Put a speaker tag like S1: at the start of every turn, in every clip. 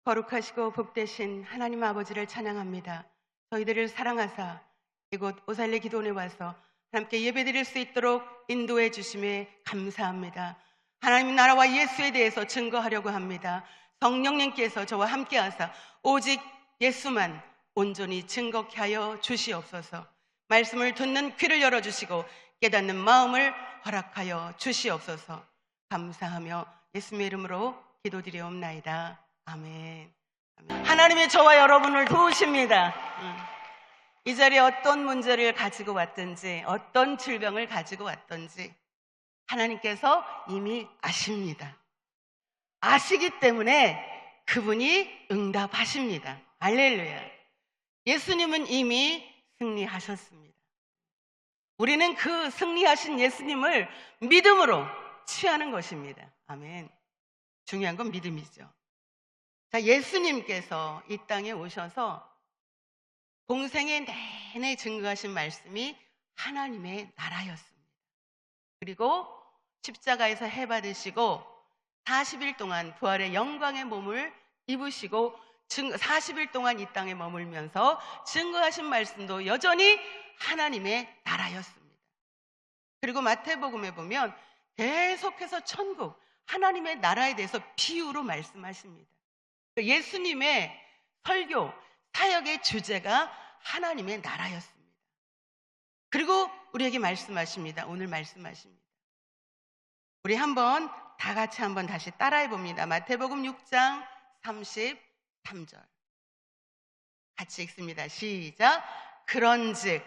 S1: 거룩하시고 복되신 하나님 아버지를 찬양합니다. 저희들을 사랑하사 이곳 오살리 기도원에 와서 함께 예배드릴 수 있도록 인도해 주심에 감사합니다. 하나님 나라와 예수에 대해서 증거하려고 합니다. 성령님께서 저와 함께 하사 오직 예수만 온전히 증거케 하여 주시옵소서. 말씀을 듣는 귀를 열어주시고 깨닫는 마음을 허락하여 주시옵소서. 감사하며 예수님의 이름으로 기도드리옵나이다. 아멘. 하나님이 저와 여러분을 도우십니다. 이 자리에 어떤 문제를 가지고 왔든지 어떤 질병을 가지고 왔든지 하나님께서 이미 아십니다. 아시기 때문에 그분이 응답하십니다. 할렐루야. 예수님은 이미 승리하셨습니다. 우리는 그 승리하신 예수님을 믿음으로 취하는 것입니다. 아멘. 중요한 건 믿음이죠. 자, 예수님께서 이 땅에 오셔서 공생의 내내 증거하신 말씀이 하나님의 나라였습니다. 그리고 십자가에서 해받으시고 40일 동안 부활의 영광의 몸을 입으시고 40일 동안 이 땅에 머물면서 증거하신 말씀도 여전히 하나님의 나라였습니다. 그리고 마태복음에 보면 계속해서 천국, 하나님의 나라에 대해서 비유로 말씀하십니다. 예수님의 설교, 사역의 주제가 하나님의 나라였습니다. 그리고 우리에게 말씀하십니다. 오늘 말씀하십니다. 우리 한번 다 같이 한번 다시 따라해 봅니다. 마태복음 6장 33절 같이 읽습니다. 시작. 그런즉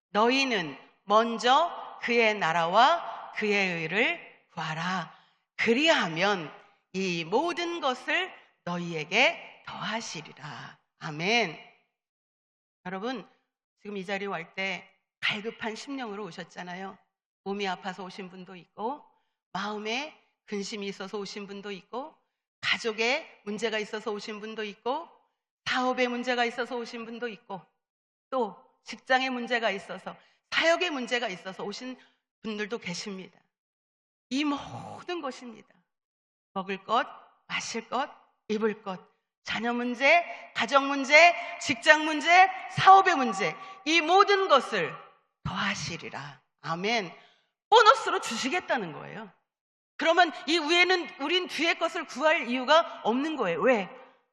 S1: 너희는 먼저 그의 나라와 그의 의를 구하라. 그리하면 이 모든 것을 너희에게 더하시리라. 아멘. 여러분, 지금 이 자리에 올 때 갈급한 심령으로 오셨잖아요. 몸이 아파서 오신 분도 있고, 마음에 근심이 있어서 오신 분도 있고, 가족에 문제가 있어서 오신 분도 있고, 사업에 문제가 있어서 오신 분도 있고, 또 직장에 문제가 있어서, 사역에 문제가 있어서 오신 분들도 계십니다. 이 모든 것입니다. 먹을 것, 마실 것, 입을 것, 자녀 문제, 가정 문제, 직장 문제, 사업의 문제, 이 모든 것을 더하시리라. 아멘. 보너스로 주시겠다는 거예요. 그러면 이 위에는 우린 뒤에 것을 구할 이유가 없는 거예요. 왜?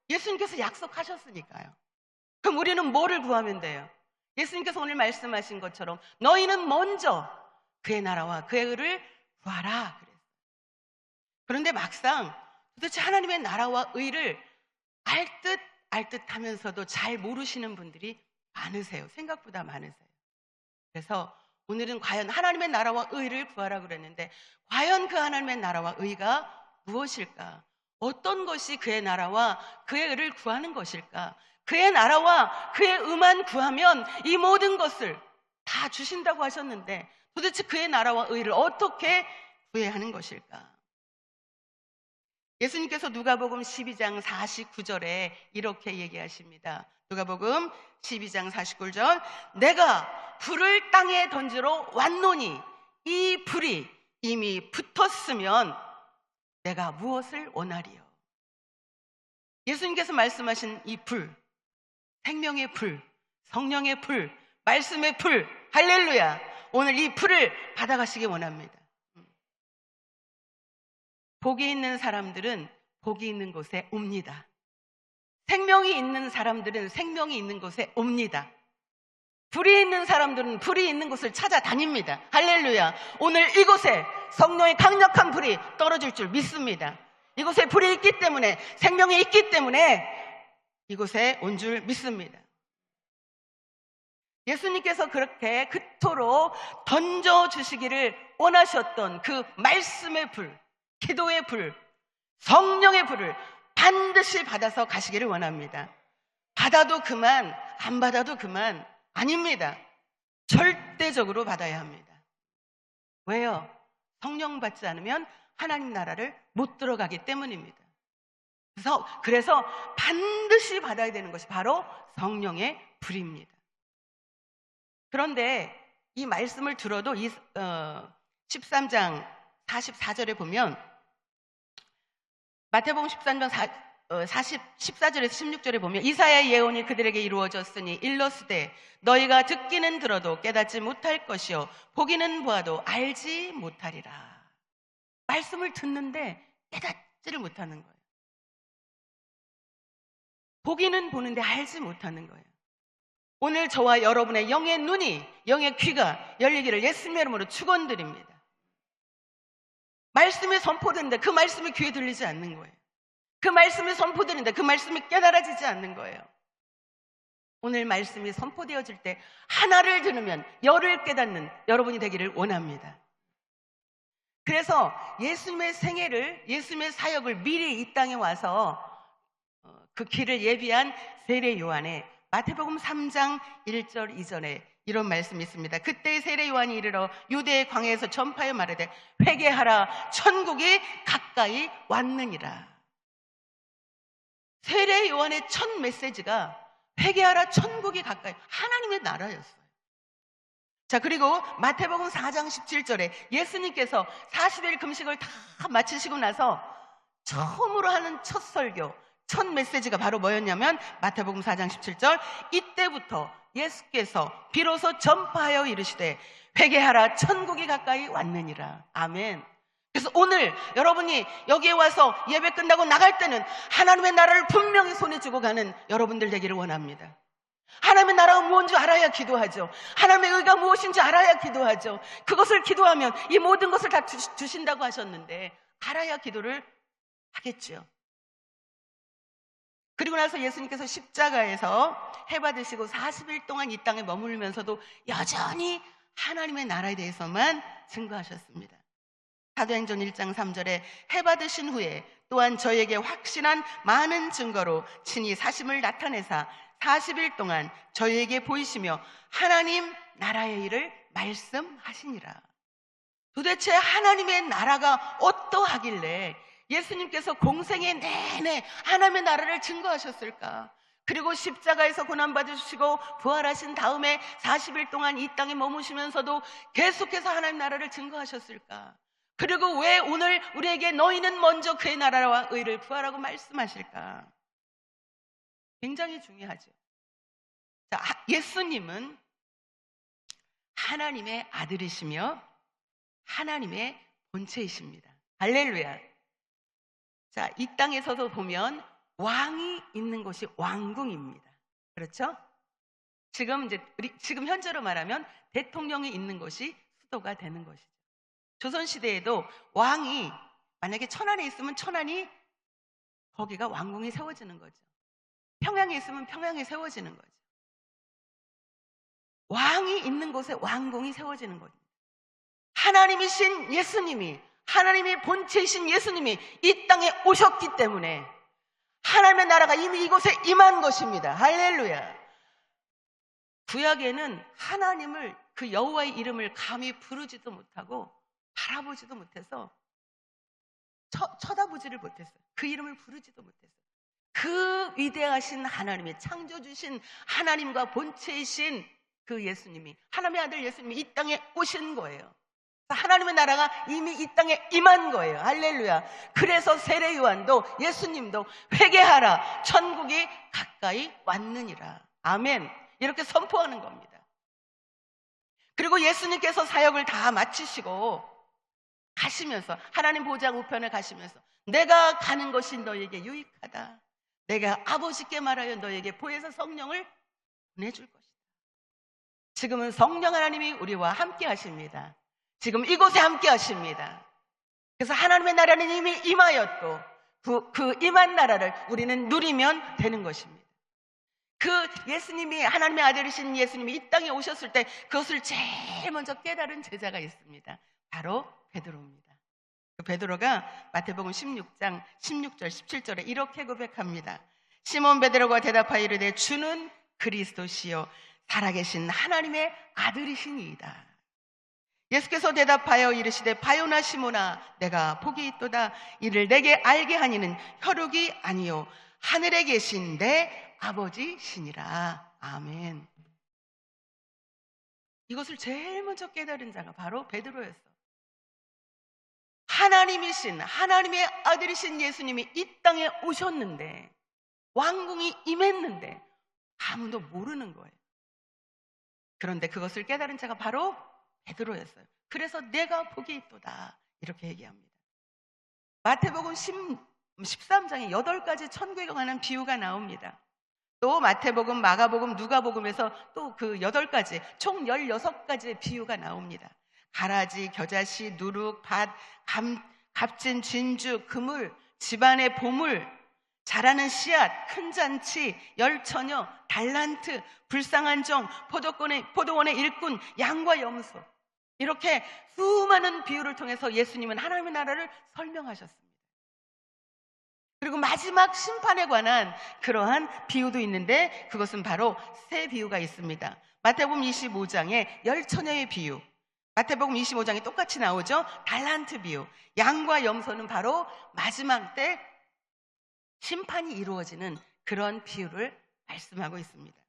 S1: 예수님께서 약속하셨으니까요. 그럼 우리는 뭐를 구하면 돼요? 예수님께서 오늘 말씀하신 것처럼 너희는 먼저 그의 나라와 그의 의를 구하라 그랬어요. 그런데 막상 도대체 하나님의 나라와 의를 알 듯 하면서도 잘 모르시는 분들이 많으세요. 생각보다 많으세요. 그래서 오늘은 과연 하나님의 나라와 의를 구하라 그랬는데 과연 그 하나님의 나라와 의가 무엇일까? 어떤 것이 그의 나라와 그의 의를 구하는 것일까? 그의 나라와 그의 의만 구하면 이 모든 것을 다 주신다고 하셨는데 도대체 그의 나라와 의를 어떻게 구해야 하는 것일까? 예수님께서 누가복음 12장 49절에 이렇게 얘기하십니다. 누가복음 12장 49절 내가 불을 땅에 던지러 왔노니 이 불이 이미 붙었으면 내가 무엇을 원하리요? 예수님께서 말씀하신 이 불, 생명의 불, 성령의 불, 말씀의 불, 할렐루야. 오늘 이 불을 받아가시기 원합니다. 복이 있는 사람들은 복이 있는 곳에 옵니다. 생명이 있는 사람들은 생명이 있는 곳에 옵니다. 불이 있는 사람들은 불이 있는 곳을 찾아다닙니다. 할렐루야. 오늘 이곳에 성령의 강력한 불이 떨어질 줄 믿습니다. 이곳에 불이 있기 때문에, 생명이 있기 때문에 이곳에 온 줄 믿습니다. 예수님께서 그렇게 그토록 던져주시기를 원하셨던 그 말씀의 불, 기도의 불, 성령의 불을 반드시 받아서 가시기를 원합니다. 받아도 그만, 안 받아도 그만, 아닙니다. 절대적으로 받아야 합니다. 왜요? 성령 받지 않으면 하나님 나라를 못 들어가기 때문입니다. 그래서 반드시 받아야 되는 것이 바로 성령의 불입니다. 그런데 이 말씀을 들어도 13장 44절에 보면 마태복음 13장 14절에서 16절에 보면 이사야의 예언이 그들에게 이루어졌으니 일러스되 너희가 듣기는 들어도 깨닫지 못할 것이요 보기는 보아도 알지 못하리라. 말씀을 듣는데 깨닫지를 못하는 거예요. 보기는 보는데 알지 못하는 거예요. 오늘 저와 여러분의 영의 눈이, 영의 귀가 열리기를 예수님의 이름으로 축원드립니다. 말씀이 선포되는데 그 말씀이 귀에 들리지 않는 거예요. 그 말씀이 선포되는데 그 말씀이 깨달아지지 않는 거예요. 오늘 말씀이 선포되어질 때 하나를 들으면 열을 깨닫는 여러분이 되기를 원합니다. 그래서 예수님의 생애를, 예수님의 사역을 미리 이 땅에 와서 그 길을 예비한 세례 요한의 마태복음 3장 1절 2절에 이런 말씀이 있습니다. 그때 세례 요한이 이르러 유대의 광야에서 전파하여 말하되 회개하라 천국이 가까이 왔느니라. 세례 요한의 첫 메시지가 회개하라 천국이 가까이, 하나님의 나라였어요. 자, 그리고 마태복음 4장 17절에 예수님께서 40일 금식을 다 마치시고 나서 처음으로 하는 첫 설교, 첫 메시지가 바로 뭐였냐면 마태복음 4장 17절 이때부터 예수께서 비로소 전파하여 이르시되 회개하라 천국이 가까이 왔느니라. 아멘. 그래서 오늘 여러분이 여기에 와서 예배 끝나고 나갈 때는 하나님의 나라를 분명히 손에 쥐고 가는 여러분들 되기를 원합니다. 하나님의 나라가 무엇인지 알아야 기도하죠. 하나님의 의가 무엇인지 알아야 기도하죠. 그것을 기도하면 이 모든 것을 다 주신다고 하셨는데 알아야 기도를 하겠죠. 그리고 나서 예수님께서 십자가에서 해받으시고 40일 동안 이 땅에 머물면서도 여전히 하나님의 나라에 대해서만 증거하셨습니다. 사도행전 1장 3절에 해받으신 후에 또한 저에게 확신한 많은 증거로 친히 사심을 나타내사 40일 동안 저희에게 보이시며 하나님 나라의 일을 말씀하시니라. 도대체 하나님의 나라가 어떠하길래 예수님께서 공생의 내내 하나님의 나라를 증거하셨을까? 그리고 십자가에서 고난받으시고 부활하신 다음에 40일 동안 이 땅에 머무시면서도 계속해서 하나님 나라를 증거하셨을까? 그리고 왜 오늘 우리에게 너희는 먼저 그의 나라와 의를 구하라고 말씀하실까? 굉장히 중요하죠. 자, 예수님은 하나님의 아들이시며 하나님의 본체이십니다. 할렐루야. 자, 이 땅에서도 보면 왕이 있는 곳이 왕궁입니다. 그렇죠? 지금 현재로 말하면 대통령이 있는 곳이 수도가 되는 것이죠. 조선시대에도 왕이 만약에 천안에 있으면 천안이 거기가 왕궁이 세워지는 거죠. 평양에 있으면 평양이 세워지는 거죠. 왕이 있는 곳에 왕궁이 세워지는 겁니다. 하나님이신 예수님이, 하나님의 본체이신 예수님이 이 땅에 오셨기 때문에 하나님의 나라가 이미 이곳에 임한 것입니다. 할렐루야. 구약에는 하나님을, 그 여호와의 이름을 감히 부르지도 못하고 바라보지도 못해서 쳐다보지를 못했어요. 그 이름을 부르지도 못했어요. 그 위대하신 하나님이, 창조주신 하나님과 본체이신 그 예수님이, 하나님의 아들 예수님이 이 땅에 오신 거예요. 하나님의 나라가 이미 이 땅에 임한 거예요. 할렐루야. 그래서 세례 요한도 예수님도 회개하라 천국이 가까이 왔느니라. 아멘. 이렇게 선포하는 겁니다. 그리고 예수님께서 사역을 다 마치시고 가시면서 하나님 보좌 우편에 가시면서 내가 가는 것이 너에게 유익하다. 내가 아버지께 말하여 너에게 보혜사 성령을 보내줄 것이다. 지금은 성령 하나님이 우리와 함께 하십니다. 지금 이곳에 함께 하십니다. 그래서 하나님의 나라는 이미 임하였고 그 임한 나라를 우리는 누리면 되는 것입니다. 그 예수님이, 하나님의 아들이신 예수님이 이 땅에 오셨을 때 그것을 제일 먼저 깨달은 제자가 있습니다. 바로 베드로입니다. 그 베드로가 마태복음 16장 16절 17절에 이렇게 고백합니다. 시몬 베드로가 대답하여 이르되 주는 그리스도시요 살아계신 하나님의 아들이시니이다. 예수께서 대답하여 이르시되 바요나 시몬아 내가 복이 있도다. 이를 내게 알게 하니는 혈육이 아니요 하늘에 계신 내 아버지시니라. 아멘. 이것을 제일 먼저 깨달은 자가 바로 베드로였어. 하나님이신, 하나님의 아들이신 예수님이 이 땅에 오셨는데, 왕궁이 임했는데 아무도 모르는 거예요. 그런데 그것을 깨달은 자가 바로 베드로였어요. 그래서 내가 복이 있도다 이렇게 얘기합니다. 마태복음 13장에 8가지 천국에 관한 비유가 나옵니다. 또 마태복음, 마가복음, 누가복음에서 또 그 8가지, 총 16가지의 비유가 나옵니다. 가라지, 겨자씨, 누룩, 밭, 값진 진주, 그물, 집안의 보물, 자라는 씨앗, 큰 잔치, 열처녀, 달란트, 불쌍한 종, 포도원의 일꾼, 양과 염소. 이렇게 수많은 비유를 통해서 예수님은 하나님의 나라를 설명하셨습니다. 그리고 마지막 심판에 관한 그러한 비유도 있는데 그것은 바로 새 비유가 있습니다. 마태복음 25장에 열처녀의 비유, 마태복음 25장에 똑같이 나오죠. 달란트 비유, 양과 염소는 바로 마지막 때 심판이 이루어지는 그런 비유를 말씀하고 있습니다.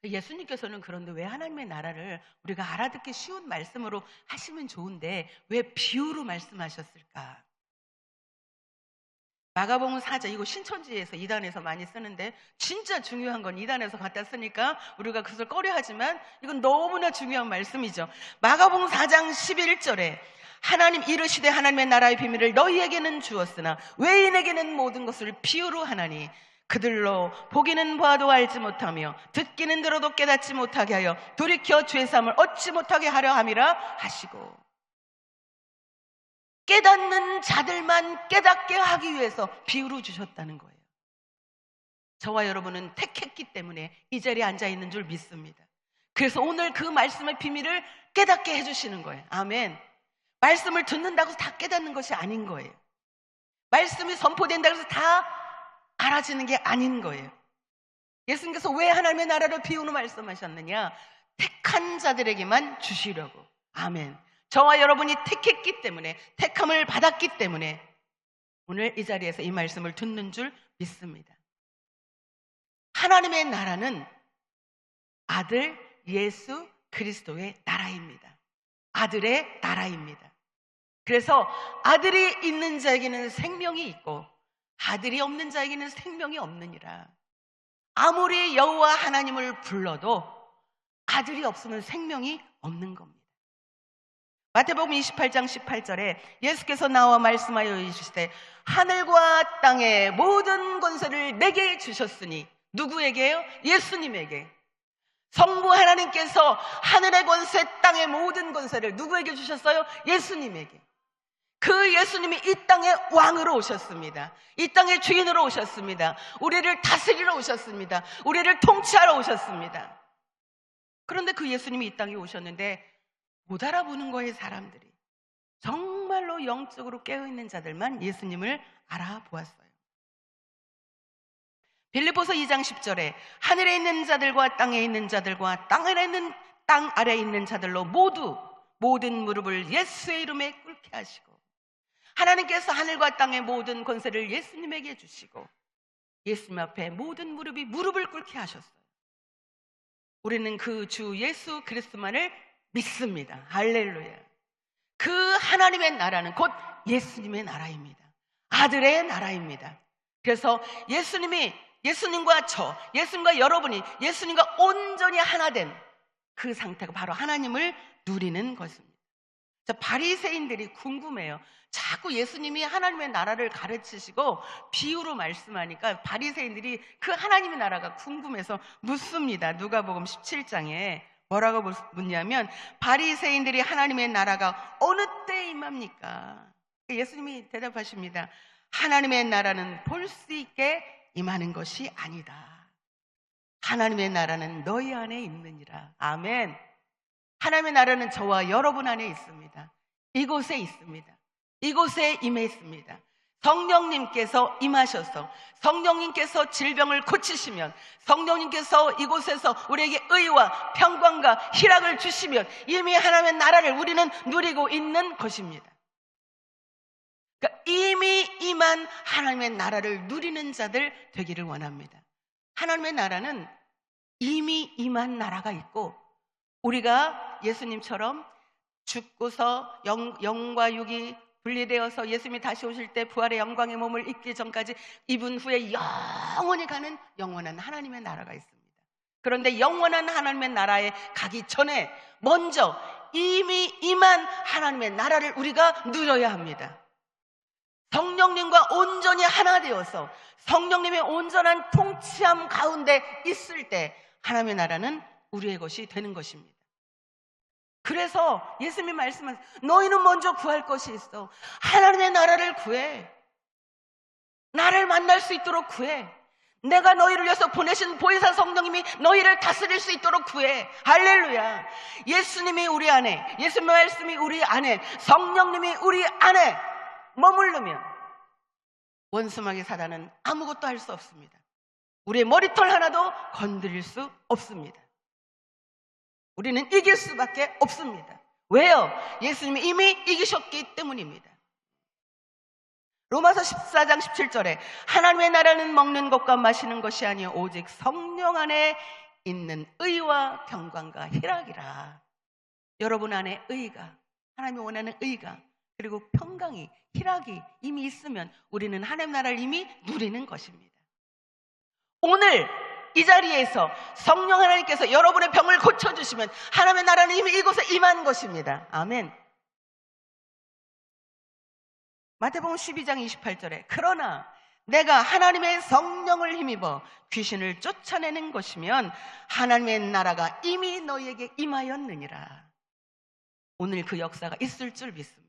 S1: 예수님께서는 그런데 왜 하나님의 나라를 우리가 알아듣기 쉬운 말씀으로 하시면 좋은데 왜 비유로 말씀하셨을까? 마가복음 4장, 이거 신천지에서 2단에서 많이 쓰는데 진짜 중요한 건 2단에서 갖다 쓰니까 우리가 그것을 꺼려하지만 이건 너무나 중요한 말씀이죠. 마가복음 4장 11절에 하나님 이르시되 하나님의 나라의 비밀을 너희에게는 주었으나 외인에게는 모든 것을 비유로 하나니 그들로 보기는 봐도 알지 못하며 듣기는 들어도 깨닫지 못하게 하여 돌이켜 죄사함을 얻지 못하게 하려 함이라 하시고, 깨닫는 자들만 깨닫게 하기 위해서 비유로 주셨다는 거예요. 저와 여러분은 택했기 때문에 이 자리에 앉아있는 줄 믿습니다. 그래서 오늘 그 말씀의 비밀을 깨닫게 해주시는 거예요. 아멘. 말씀을 듣는다고 해서 다 깨닫는 것이 아닌 거예요. 말씀이 선포된다고 해서 다 알아지는 게 아닌 거예요. 예수님께서 왜 하나님의 나라를 비유로 말씀하셨느냐? 택한 자들에게만 주시려고. 아멘. 저와 여러분이 택했기 때문에, 택함을 받았기 때문에 오늘 이 자리에서 이 말씀을 듣는 줄 믿습니다. 하나님의 나라는 아들 예수 그리스도의 나라입니다. 아들의 나라입니다. 그래서 아들이 있는 자에게는 생명이 있고 아들이 없는 자에게는 생명이 없느니라. 아무리 여호와 하나님을 불러도 아들이 없으면 생명이 없는 겁니다. 마태복음 28장 18절에 예수께서 나와 말씀하여 이르시되 하늘과 땅의 모든 권세를 내게 주셨으니, 누구에게요? 예수님에게. 성부 하나님께서 하늘의 권세, 땅의 모든 권세를 누구에게 주셨어요? 예수님에게. 그 예수님이 이 땅의 왕으로 오셨습니다. 이 땅의 주인으로 오셨습니다. 우리를 다스리러 오셨습니다. 우리를 통치하러 오셨습니다. 그런데 그 예수님이 이 땅에 오셨는데 못 알아보는 거예요, 사람들이. 정말로 영적으로 깨어있는 자들만 예수님을 알아보았어요. 빌립보서 2장 10절에 하늘에 있는 자들과 땅에 있는 자들과 땅 아래에 있는 자들로 모든 무릎을 예수의 이름에 꿇게 하시고, 하나님께서 하늘과 땅의 모든 권세를 예수님에게 주시고 예수님 앞에 모든 무릎을 꿇게 하셨어요. 우리는 그 주 예수 그리스도만을 믿습니다. 할렐루야. 그 하나님의 나라는 곧 예수님의 나라입니다. 아들의 나라입니다. 그래서 예수님과 예수님과 여러분이 예수님과 온전히 하나 된 그 상태가 바로 하나님을 누리는 것입니다. 자, 바리새인들이 궁금해요. 자꾸 예수님이 하나님의 나라를 가르치시고 비유로 말씀하니까 바리새인들이 그 하나님의 나라가 궁금해서 묻습니다. 누가복음 17장에 뭐라고 묻냐면 바리새인들이 하나님의 나라가 어느 때 임합니까? 예수님이 대답하십니다. 하나님의 나라는 볼 수 있게 임하는 것이 아니다. 하나님의 나라는 너희 안에 있느니라. 아멘. 하나님의 나라는 저와 여러분 안에 있습니다. 이곳에 있습니다. 이곳에 임했습니다. 성령님께서 임하셔서 성령님께서 질병을 고치시면, 성령님께서 이곳에서 우리에게 의와 평강과 희락을 주시면 이미 하나님의 나라를 우리는 누리고 있는 것입니다. 그러니까 이미 임한 하나님의 나라를 누리는 자들 되기를 원합니다. 하나님의 나라는 이미 임한 나라가 있고 우리가 예수님처럼 죽고서 영과 육이 분리되어서 예수님이 다시 오실 때 부활의 영광의 몸을 입기 전까지 입은 후에 영원히 가는 영원한 하나님의 나라가 있습니다. 그런데 영원한 하나님의 나라에 가기 전에 먼저 이미 임한 하나님의 나라를 우리가 누려야 합니다. 성령님과 온전히 하나 되어서 성령님의 온전한 통치함 가운데 있을 때 하나님의 나라는 우리의 것이 되는 것입니다. 그래서 예수님이 말씀하세요. 너희는 먼저 구할 것이 있어. 하나님의 나라를 구해. 나를 만날 수 있도록 구해. 내가 너희를 위해서 보내신 보혜사 성령님이 너희를 다스릴 수 있도록 구해. 할렐루야. 예수님이 우리 안에, 예수님의 말씀이 우리 안에, 성령님이 우리 안에 머무르면 원수마귀 사단은 아무것도 할 수 없습니다. 우리의 머리털 하나도 건드릴 수 없습니다. 우리는 이길 수밖에 없습니다. 왜요? 예수님이 이미 이기셨기 때문입니다. 로마서 14장 17절에 하나님의 나라는 먹는 것과 마시는 것이 아니요 오직 성령 안에 있는 의와 평강과 희락이라. 여러분 안에 의가, 하나님이 원하는 의가, 그리고 평강이, 희락이 이미 있으면 우리는 하나님 나라를 이미 누리는 것입니다. 오늘 이 자리에서 성령 하나님께서 여러분의 병을 고쳐주시면 하나님의 나라는 이미 이곳에 임한 것입니다. 아멘. 마태복음 12장 28절에 그러나 내가 하나님의 성령을 힘입어 귀신을 쫓아내는 것이면 하나님의 나라가 이미 너희에게 임하였느니라. 오늘 그 역사가 있을 줄 믿습니다.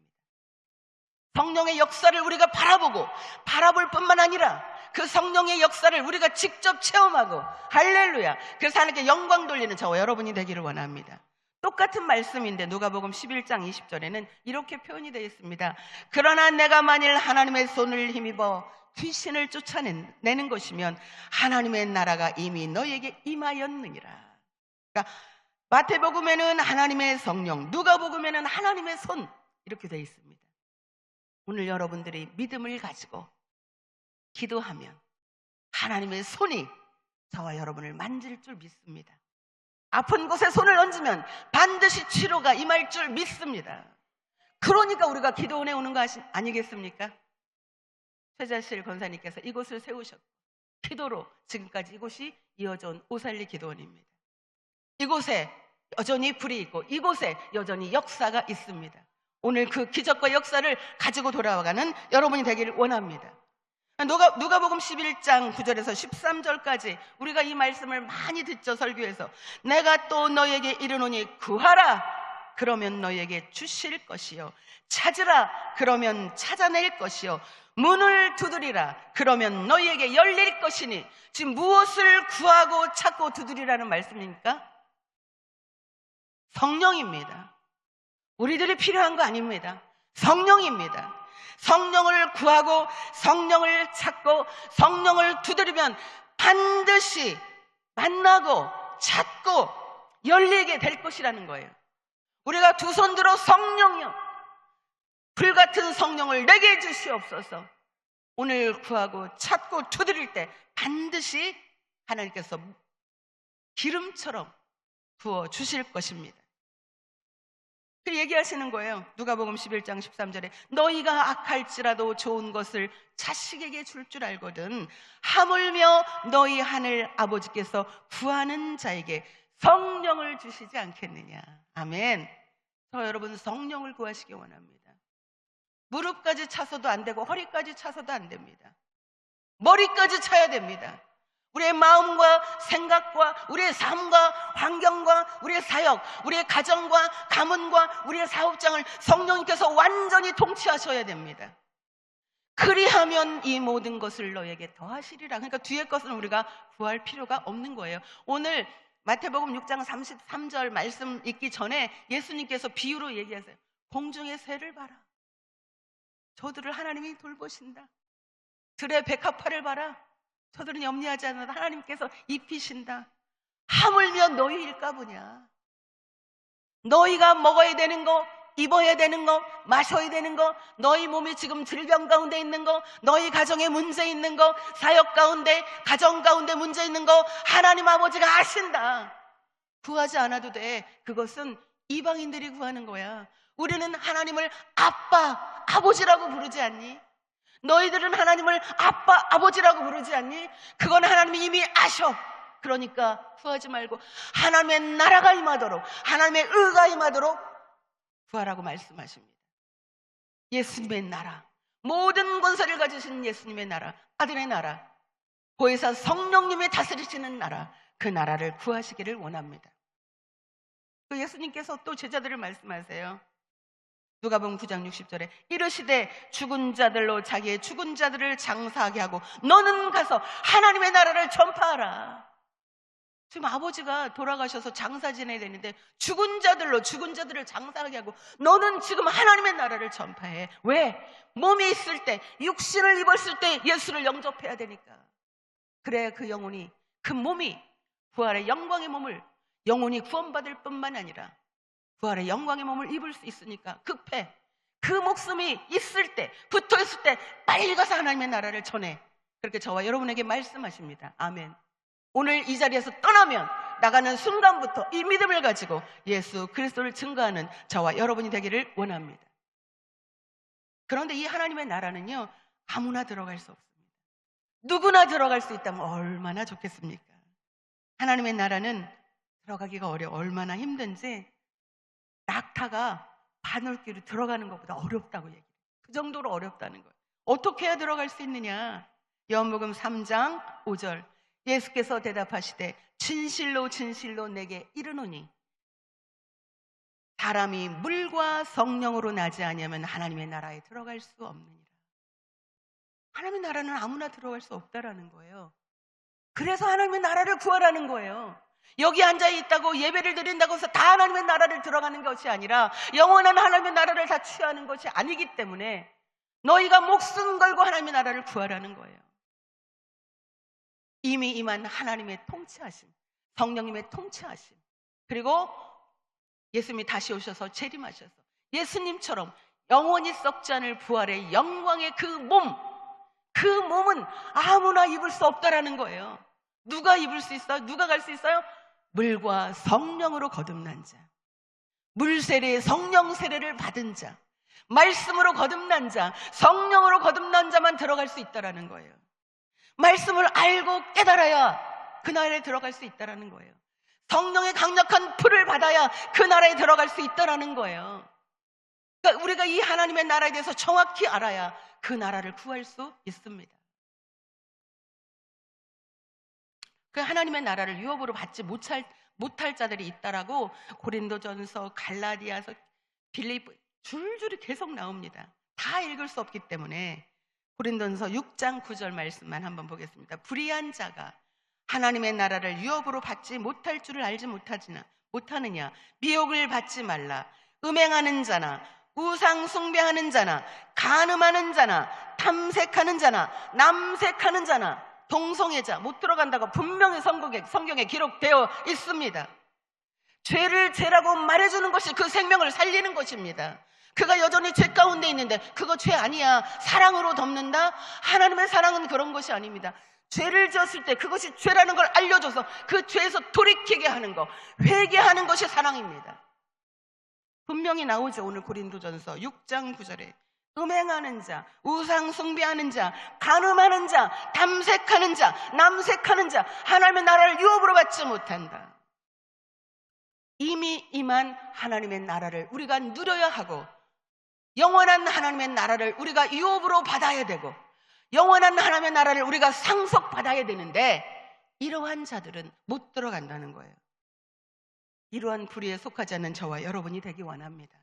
S1: 성령의 역사를 우리가 바라볼 뿐만 아니라 그 성령의 역사를 우리가 직접 체험하고, 할렐루야, 그래서 하나님께 영광 돌리는 저와 여러분이 되기를 원합니다. 똑같은 말씀인데 누가복음 11장 20절에는 이렇게 표현이 되어 있습니다. 그러나 내가 만일 하나님의 손을 힘입어 귀신을 쫓아내는 것이면 하나님의 나라가 이미 너희에게 임하였느니라. 그러니까 마태복음에는 하나님의 성령, 누가복음에는 하나님의 손, 이렇게 되어 있습니다. 오늘 여러분들이 믿음을 가지고 기도하면 하나님의 손이 저와 여러분을 만질 줄 믿습니다. 아픈 곳에 손을 얹으면 반드시 치료가 임할 줄 믿습니다. 그러니까 우리가 기도원에 오는 거 아니겠습니까? 최자실 권사님께서 이곳을 세우셨고 기도로 지금까지 이곳이 이어져 온 오살리 기도원입니다. 이곳에 여전히 불이 있고 이곳에 여전히 역사가 있습니다. 오늘 그 기적과 역사를 가지고 돌아가는 여러분이 되기를 원합니다. 누가복음 11장 9절에서 13절까지 우리가 이 말씀을 많이 듣죠. 설교에서 내가 또 너희에게 이르노니 구하라 그러면 너희에게 주실 것이요 찾으라 그러면 찾아낼 것이요 문을 두드리라 그러면 너희에게 열릴 것이니. 지금 무엇을 구하고 찾고 두드리라는 말씀입니까? 성령입니다. 우리들이 필요한 거 아닙니다. 성령입니다. 성령을 구하고 성령을 찾고 성령을 두드리면 반드시 만나고 찾고 열리게 될 것이라는 거예요. 우리가 두 손 들어 성령이여 불같은 성령을 내게 주시옵소서. 오늘 구하고 찾고 두드릴 때 반드시 하나님께서 기름처럼 부어 주실 것입니다. 그 얘기하시는 거예요. 누가복음 11장 13절에 너희가 악할지라도 좋은 것을 자식에게 줄 줄 알거든 하물며 너희 하늘 아버지께서 구하는 자에게 성령을 주시지 않겠느냐. 아멘. 저 여러분 성령을 구하시기 원합니다. 무릎까지 차서도 안 되고 허리까지 차서도 안 됩니다. 머리까지 차야 됩니다. 우리의 마음과 생각과 우리의 삶과 환경과 우리의 사역, 우리의 가정과 가문과 우리의 사업장을 성령님께서 완전히 통치하셔야 됩니다. 그리하면 이 모든 것을 너에게 더하시리라. 그러니까 뒤에 것은 우리가 구할 필요가 없는 거예요. 오늘 마태복음 6장 33절 말씀 읽기 전에 예수님께서 비유로 얘기하세요. 공중의 새를 봐라. 저들을 하나님이 돌보신다. 들의 백합화를 봐라. 저들은 염려하지 않아도 하나님께서 입히신다. 하물며 너희일까 보냐. 너희가 먹어야 되는 거, 입어야 되는 거, 마셔야 되는 거, 너희 몸이 지금 질병 가운데 있는 거, 너희 가정에 문제 있는 거, 사역 가운데, 가정 가운데 문제 있는 거 하나님 아버지가 아신다. 구하지 않아도 돼. 그것은 이방인들이 구하는 거야. 우리는 하나님을 아빠, 아버지라고 부르지 않니? 너희들은 하나님을 아빠, 아버지라고 부르지 않니? 그건 하나님이 이미 아셔. 그러니까 구하지 말고 하나님의 나라가 임하도록, 하나님의 의가 임하도록 구하라고 말씀하십니다. 예수님의 나라, 모든 권세를 가지신 예수님의 나라, 아들의 나라, 보혜사 성령님이 다스리시는 나라, 그 나라를 구하시기를 원합니다. 그 예수님께서 또 제자들을 말씀하세요. 누가복음 9장 60절에 이르시되 죽은 자들로 자기의 죽은 자들을 장사하게 하고 너는 가서 하나님의 나라를 전파하라. 지금 아버지가 돌아가셔서 장사 지내야 되는데 죽은 자들로 죽은 자들을 장사하게 하고 너는 지금 하나님의 나라를 전파해. 왜? 몸이 있을 때, 육신을 입었을 때 예수를 영접해야 되니까. 그래야 그 영혼이, 그 몸이 부활의 영광의 몸을 영혼이 구원받을 뿐만 아니라 부활의 영광의 몸을 입을 수 있으니까 급해. 그 목숨이 있을 때, 붙어 있을 때 빨리 가서 하나님의 나라를 전해. 그렇게 저와 여러분에게 말씀하십니다. 아멘. 오늘 이 자리에서 떠나면 나가는 순간부터 이 믿음을 가지고 예수 그리스도를 증거하는 저와 여러분이 되기를 원합니다. 그런데 이 하나님의 나라는요, 아무나 들어갈 수 없습니다. 누구나 들어갈 수 있다면 얼마나 좋겠습니까? 하나님의 나라는 들어가기가 얼마나 힘든지 낙타가 바늘귀로 들어가는 것보다 어렵다고 얘기해요. 그 정도로 어렵다는 거예요. 어떻게 해야 들어갈 수 있느냐? 요한복음 3장 5절 예수께서 대답하시되 진실로 진실로 내게 이르노니 사람이 물과 성령으로 나지 아니하면 하나님의 나라에 들어갈 수 없느니라. 하나님의 나라는 아무나 들어갈 수 없다라는 거예요. 그래서 하나님의 나라를 구하라는 거예요. 여기 앉아있다고 예배를 드린다고 해서 다 하나님의 나라를 들어가는 것이 아니라 영원한 하나님의 나라를 다 취하는 것이 아니기 때문에 너희가 목숨 걸고 하나님의 나라를 구하라는 거예요. 이미 임한 하나님의 통치하심, 성령님의 통치하심, 그리고 예수님이 다시 오셔서 재림하셔서 예수님처럼 영원히 썩지 않을 부활의 영광의 그 몸은 아무나 입을 수 없다라는 거예요. 누가 입을 수 있어요? 누가 갈 수 있어요? 물과 성령으로 거듭난 자, 물 세례, 성령 세례를 받은 자, 말씀으로 거듭난 자, 성령으로 거듭난 자만 들어갈 수 있다라는 거예요. 말씀을 알고 깨달아야 그 나라에 들어갈 수 있다라는 거예요. 성령의 강력한 불을 받아야 그 나라에 들어갈 수 있다라는 거예요. 그러니까 우리가 이 하나님의 나라에 대해서 정확히 알아야 그 나라를 구할 수 있습니다. 그 하나님의 나라를 유업으로 받지 못할 자들이 있다라고 고린도전서, 갈라디아서, 빌립보 줄줄이 계속 나옵니다. 다 읽을 수 없기 때문에 고린도전서 6장 9절 말씀만 한번 보겠습니다. 불의한 자가 하나님의 나라를 유업으로 받지 못할 줄을 알지 못하느냐. 미혹을 받지 말라. 음행하는 자나 우상 숭배하는 자나 간음하는 자나 탐색하는 자나 남색하는 자나 동성애자 못 들어간다고 분명히 성경에 기록되어 있습니다. 죄를 죄라고 말해주는 것이 그 생명을 살리는 것입니다. 그가 여전히 죄 가운데 있는데 그거 죄 아니야, 사랑으로 덮는다? 하나님의 사랑은 그런 것이 아닙니다. 죄를 지었을 때 그것이 죄라는 걸 알려줘서 그 죄에서 돌이키게 하는 것, 회개하는 것이 사랑입니다. 분명히 나오죠. 오늘 고린도전서 6장 9절에 음행하는 자, 우상 숭배하는 자, 간음하는 자, 탐색하는 자, 남색하는 자 하나님의 나라를 유업으로 받지 못한다. 이미 임한 하나님의 나라를 우리가 누려야 하고 영원한 하나님의 나라를 우리가 유업으로 받아야 되고 영원한 하나님의 나라를 우리가 상속받아야 되는데 이러한 자들은 못 들어간다는 거예요. 이러한 불의에 속하지 않는 저와 여러분이 되기 원합니다.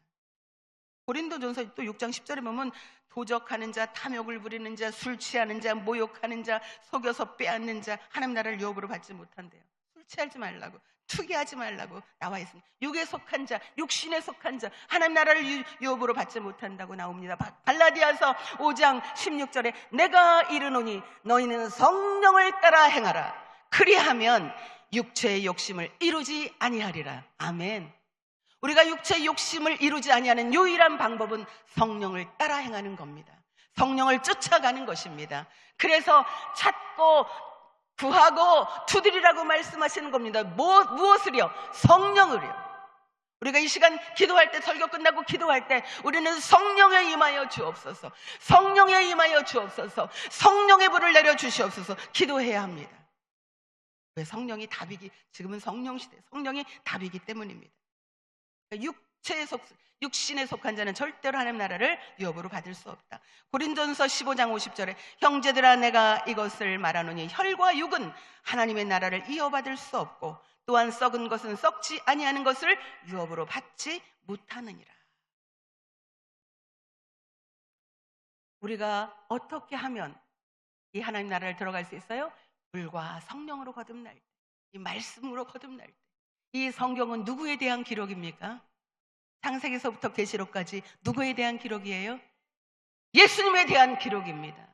S1: 고린도전서 또 6장 10절에 보면 도적하는 자, 탐욕을 부리는 자, 술 취하는 자, 모욕하는 자, 속여서 빼앗는 자 하나님 나라를 유업으로 받지 못한대요. 술 취하지 말라고, 투기하지 말라고 나와 있습니다. 육에 속한 자, 육신에 속한 자 하나님 나라를 유업으로 받지 못한다고 나옵니다. 갈라디아서 5장 16절에 내가 이르노니 너희는 성령을 따라 행하라. 그리하면 육체의 욕심을 이루지 아니하리라. 아멘. 우리가 육체의 욕심을 이루지 아니하는 유일한 방법은 성령을 따라 행하는 겁니다. 성령을 쫓아가는 것입니다. 그래서 찾고 구하고 두드리라고 말씀하시는 겁니다. 무엇을요? 성령을요. 우리가 이 시간 기도할 때, 설교 끝나고 기도할 때 우리는 성령에 임하여 주옵소서, 성령에 임하여 주옵소서, 성령의 불을 내려 주시옵소서 기도해야 합니다. 왜? 성령이 답이기, 지금은 성령 시대, 성령이 답이기 때문입니다. 육신에 속한 자는 절대로 하나님 나라를 유업으로 받을 수 없다. 고린도전서 15장 50절에 형제들아 내가 이것을 말하노니 혈과 육은 하나님의 나라를 이어받을 수 없고 또한 썩은 것은 썩지 아니하는 것을 유업으로 받지 못하느니라. 우리가 어떻게 하면 이 하나님 나라를 들어갈 수 있어요? 물과 성령으로 거듭날 때, 이 말씀으로 거듭날 때. 이 성경은 누구에 대한 기록입니까? 창세기서부터 계시록까지 누구에 대한 기록이에요? 예수님에 대한 기록입니다.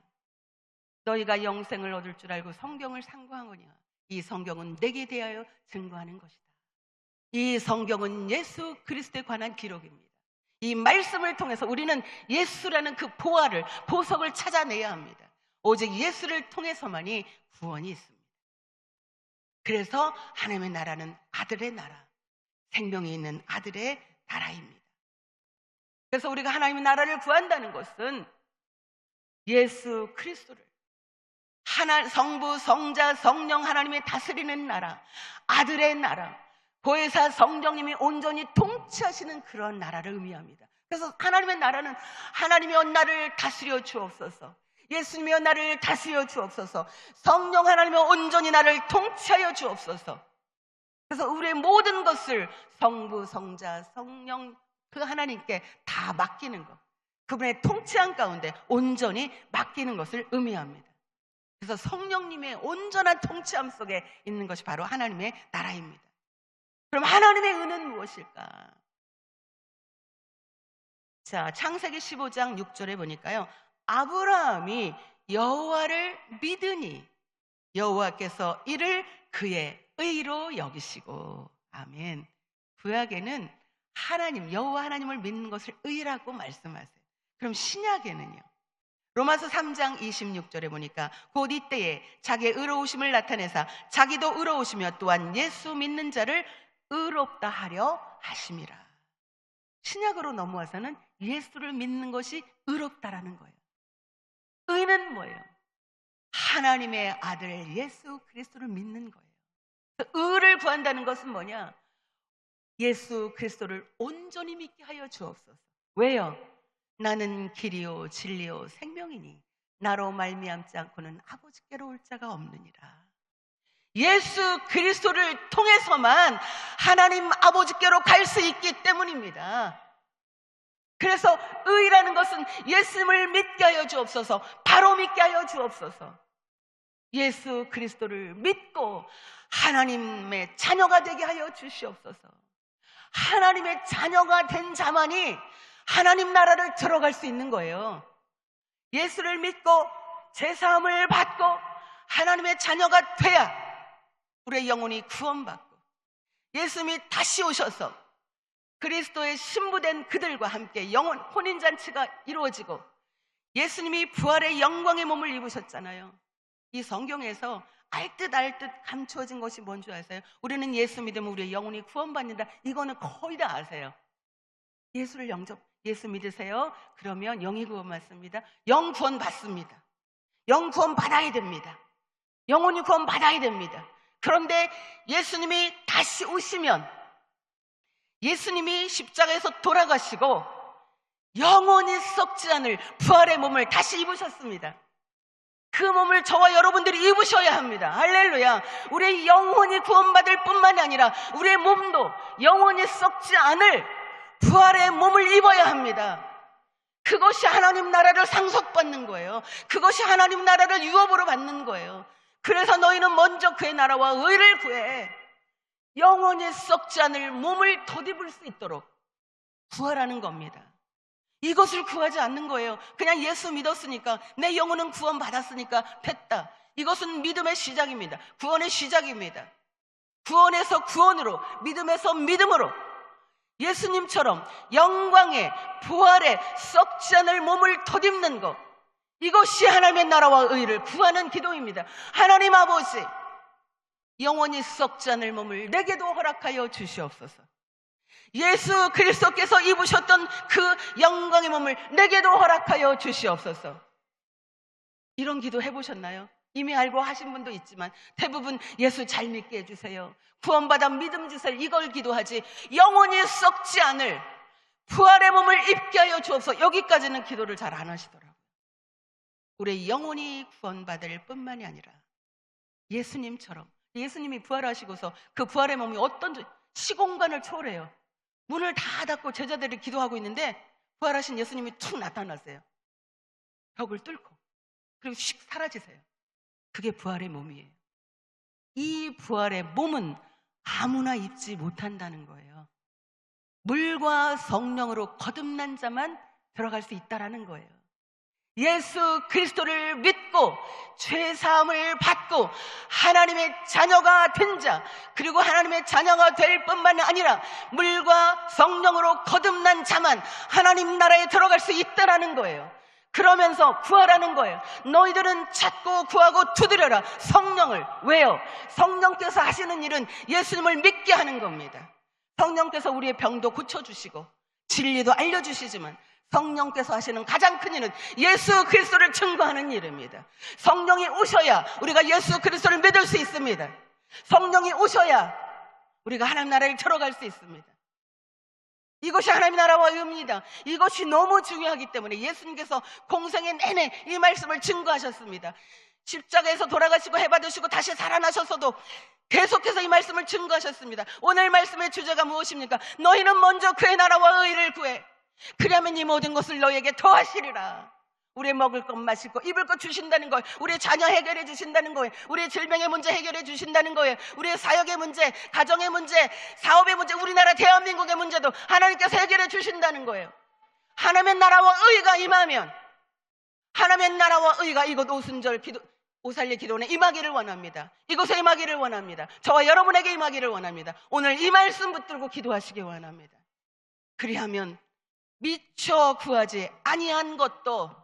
S1: 너희가 영생을 얻을 줄 알고 성경을 상고하거냐. 이 성경은 내게 대하여 증거하는 것이다. 이 성경은 예수 그리스도에 관한 기록입니다. 이 말씀을 통해서 우리는 예수라는 그 보석을 찾아내야 합니다. 오직 예수를 통해서만이 구원이 있습니다. 그래서 하나님의 나라는 아들의 나라, 생명이 있는 아들의 나라입니다. 그래서 우리가 하나님의 나라를 구한다는 것은 예수 그리스도를 성부, 성자, 성령 하나님의 다스리는 나라, 아들의 나라, 보혜사 성령님이 온전히 통치하시는 그런 나라를 의미합니다. 그래서 하나님의 나라는 하나님이여 나를 다스려 주옵소서, 예수님이여 나를 다스려 주옵소서, 성령 하나님이여 온전히 나를 통치하여 주옵소서. 그래서 우리의 모든 것을 성부, 성자, 성령 그 하나님께 다 맡기는 것, 그분의 통치한 가운데 온전히 맡기는 것을 의미합니다. 그래서 성령님의 온전한 통치함 속에 있는 것이 바로 하나님의 나라입니다. 그럼 하나님의 은은 무엇일까? 자, 창세기 15장 6절에 보니까요, 아브라함이 여호와를 믿으니 여호와께서 이를 그의 의로 여기시고. 아멘. 구약에는 하나님, 여호와 하나님을 믿는 것을 의라고 말씀하세요. 그럼 신약에는요, 로마서 3장 26절에 보니까 곧 이때에 자기의 의로우심을 나타내사 자기도 의로우시며 또한 예수 믿는 자를 의롭다 하려 하심이라. 신약으로 넘어와서는 예수를 믿는 것이 의롭다라는 거예요. 의는 뭐예요? 하나님의 아들 예수 그리스도를 믿는 거예요. 의를 구한다는 것은 뭐냐? 예수 그리스도를 온전히 믿게 하여 주옵소서. 왜요? 나는 길이요 진리요 생명이니 나로 말미암지 않고는 아버지께로 올 자가 없느니라. 예수 그리스도를 통해서만 하나님 아버지께로 갈 수 있기 때문입니다. 그래서 의라는 것은 예수님을 믿게 하여 주옵소서, 바로 믿게 하여 주옵소서. 예수 그리스도를 믿고 하나님의 자녀가 되게 하여 주시옵소서. 하나님의 자녀가 된 자만이 하나님 나라를 들어갈 수 있는 거예요. 예수를 믿고 제사함을 받고 하나님의 자녀가 돼야 우리의 영혼이 구원받고 예수님이 다시 오셔서 그리스도의 신부된 그들과 함께 영혼 혼인잔치가 이루어지고 예수님이 부활의 영광의 몸을 입으셨잖아요. 이 성경에서 알듯 감추어진 것이 뭔지 아세요? 우리는 예수 믿으면 우리의 영혼이 구원받는다. 이거는 거의 다 아세요. 예수 믿으세요? 그러면 영이 구원받습니다. 영 구원받습니다. 영 구원받아야 됩니다. 영혼이 구원받아야 됩니다. 그런데 예수님이 다시 오시면 예수님이 십자가에서 돌아가시고 영원히 썩지 않을 부활의 몸을 다시 입으셨습니다. 그 몸을 저와 여러분들이 입으셔야 합니다. 할렐루야. 우리의 영혼이 구원받을 뿐만이 아니라 우리의 몸도 영원히 썩지 않을 부활의 몸을 입어야 합니다. 그것이 하나님 나라를 상속받는 거예요. 그것이 하나님 나라를 유업으로 받는 거예요. 그래서 너희는 먼저 그의 나라와 의를 구해 영원히 썩지 않을 몸을 덧입을 수 있도록 구하라는 겁니다. 이것을 구하지 않는 거예요. 그냥 예수 믿었으니까, 내 영혼은 구원받았으니까 됐다. 이것은 믿음의 시작입니다. 구원의 시작입니다. 구원에서 구원으로, 믿음에서 믿음으로 예수님처럼 영광의 부활의 썩지 않을 몸을 덧입는 것, 이것이 하나님의 나라와 의를 구하는 기도입니다. 하나님 아버지, 영원히 썩지 않을 몸을 내게도 허락하여 주시옵소서. 예수 그리스도께서 입으셨던 그 영광의 몸을 내게도 허락하여 주시옵소서. 이런 기도 해보셨나요? 이미 알고 하신 분도 있지만 대부분 예수 잘 믿게 해주세요, 구원받아 믿음 짓을, 이걸 기도하지 영원히 썩지 않을 부활의 몸을 입게 하여 주옵소서. 여기까지는 기도를 잘 안 하시더라고요. 우리 영원히 구원받을 뿐만이 아니라 예수님처럼, 예수님이 부활하시고서 그 부활의 몸이 어떤 시공간을 초월해요. 문을 다 닫고 제자들이 기도하고 있는데 부활하신 예수님이 툭 나타나세요. 벽을 뚫고. 그리고 씩 사라지세요. 그게 부활의 몸이에요. 이 부활의 몸은 아무나 입지 못한다는 거예요. 물과 성령으로 거듭난 자만 들어갈 수 있다는 거예요. 예수 그리스도를 믿고 죄사함을 받고 하나님의 자녀가 된 자, 그리고 하나님의 자녀가 될 뿐만 아니라 물과 성령으로 거듭난 자만 하나님 나라에 들어갈 수 있다는 거예요. 그러면서 구하라는 거예요. 너희들은 찾고 구하고 두드려라. 성령을. 왜요? 성령께서 하시는 일은 예수님을 믿게 하는 겁니다. 성령께서 우리의 병도 고쳐주시고 진리도 알려주시지만 성령께서 하시는 가장 큰 일은 예수 그리스도를 증거하는 일입니다. 성령이 오셔야 우리가 예수 그리스도를 믿을 수 있습니다. 성령이 오셔야 우리가 하나님 나라에 들어갈 수 있습니다. 이것이 하나님의 나라와 의입니다. 이것이 너무 중요하기 때문에 예수님께서 공생의 내내 이 말씀을 증거하셨습니다. 십자가에서 돌아가시고 해받으시고 다시 살아나셔서도 계속해서 이 말씀을 증거하셨습니다. 오늘 말씀의 주제가 무엇입니까? 너희는 먼저 그의 나라와 의를 구해. 그러면 이 모든 것을 너희에게 더하시리라. 우리의 먹을 것, 마실 것, 입을 것 주신다는 거예요. 우리의 자녀 해결해 주신다는 거예요. 우리의 질병의 문제 해결해 주신다는 거예요. 우리의 사역의 문제, 가정의 문제, 사업의 문제, 우리나라 대한민국의 문제도 하나님께서 해결해 주신다는 거예요. 하나님의 나라와 의가 임하면, 하나님의 나라와 의가 이곳 오순절 오살리 기도원에 임하기를 원합니다. 이곳에 임하기를 원합니다. 저와 여러분에게 임하기를 원합니다. 오늘 이 말씀 붙들고 기도하시기 원합니다. 그리하면 미처 구하지 아니한 것도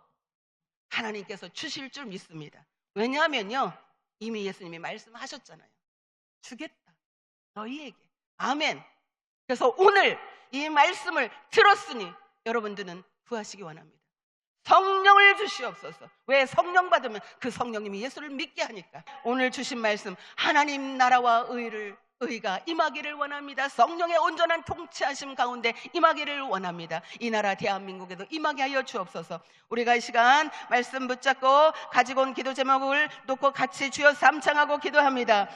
S1: 하나님께서 주실 줄 믿습니다. 왜냐하면요, 이미 예수님이 말씀하셨잖아요. 주겠다, 너희에게. 아멘. 그래서 오늘 이 말씀을 들었으니 여러분들은 구하시기 원합니다. 성령을 주시옵소서. 왜? 성령 받으면 그 성령님이 예수를 믿게 하니까. 오늘 주신 말씀, 하나님 나라와 의가 임하기를 원합니다. 성령의 온전한 통치하심 가운데 임하기를 원합니다. 이 나라 대한민국에도 임하게 하여 주옵소서. 우리가 이 시간 말씀 붙잡고 가지고 온 기도 제목을 놓고 같이 주여 삼창하고 기도합니다.